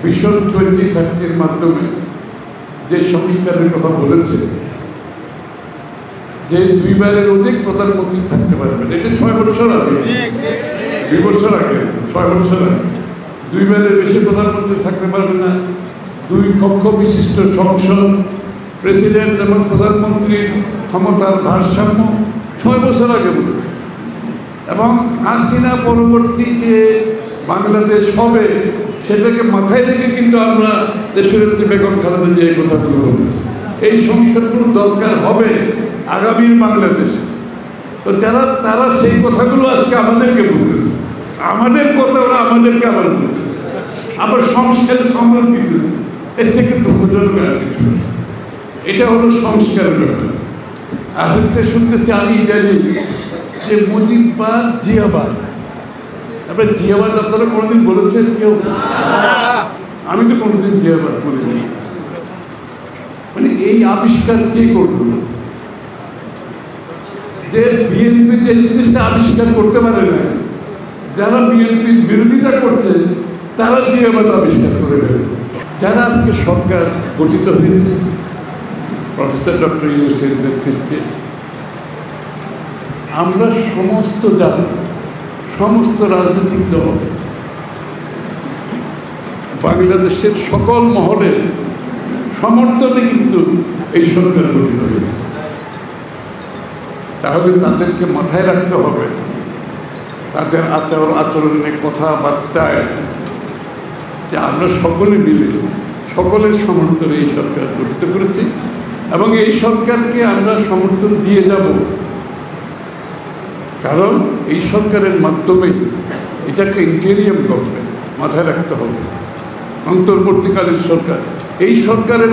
Vision 2030 মাধ্যমে যে সংস্কারের কথা বলেছে, যে 2 বারের অধিক প্রধানমন্ত্রী থাকতে পারবেন, এটা 6 বছর আগে, 2 বছর আগে, 6 বছর আগে 2 বারের বেশি প্রধানমন্ত্রী থাকতে পারবে না, 2 কক্ষ বিশিষ্ট সংসদ, প্রেসিডেন্ট এবং প্রধানমন্ত্রীর ক্ষমতার ভারসাম্য 6 বছর আগে বলেছে। এবং হাসিনা পরবর্তী যে বাংলাদেশ হবে সেটাকে মাথায় রেখে কিন্তু আমরা দেশনেত্রী বেগম খালেদা জিয়া এই কথাগুলো বলেছি। এই সংস্কারগুলো দরকার হবে আগামীর বাংলাদেশে। তো তারা সেই কথাগুলো আজকে আমাদেরকে বলতেছে, আমাদের কথা ওরা আমাদেরকে আবার বলতেছে, আবার সংস্কারের সম্মান দিতেছে। এর থেকে দুঃখজনক আর কিছু। এটা হলো সংস্কারের ব্যাপার। আরেকটা শুনতেছি আমি ইদানিং যে মুজিববাদ জিয়াবাদ। এবার জিয়াবাদ আপনারা কোনোদিন বলেছেন কেউ? আমি তো কোনোদিন জিয়াবাদ বলিনি। মানে এই আবিষ্কার কে করল? যে বিএনপি যে জিনিসটা আবিষ্কার করতে পারে না, যারা বিএনপির বিরোধিতা করছে তারা জিয়াবাদ আবিষ্কার করে দেবে। যারা আজকে সরকার গঠিত হয়েছে প্রফেসর ডক্টর ইউনূসের নেতৃত্বে, আমরা সমস্ত জাতি, সমস্ত রাজনৈতিক দল, বাংলাদেশের সকল মহলের সমর্থনে কিন্তু এই সরকার গঠিত হয়েছে। তাহলে তাদেরকে মাথায় রাখতে হবে, তাদের আচরণের কথাবার্তায়, যে আমরা সকলে মিলে সকলের সমর্থনে এই সরকার গঠিত করেছি এবং এই সরকারকে আমরা সমর্থন দিয়ে যাব। কারণ এই সরকারের মাধ্যমে এটা একটা ইন্টেরিয়াম গভর্নমেন্ট, মাথায় রাখতে হবে, অন্তর্বর্তীকালীন সরকার। এই সরকারের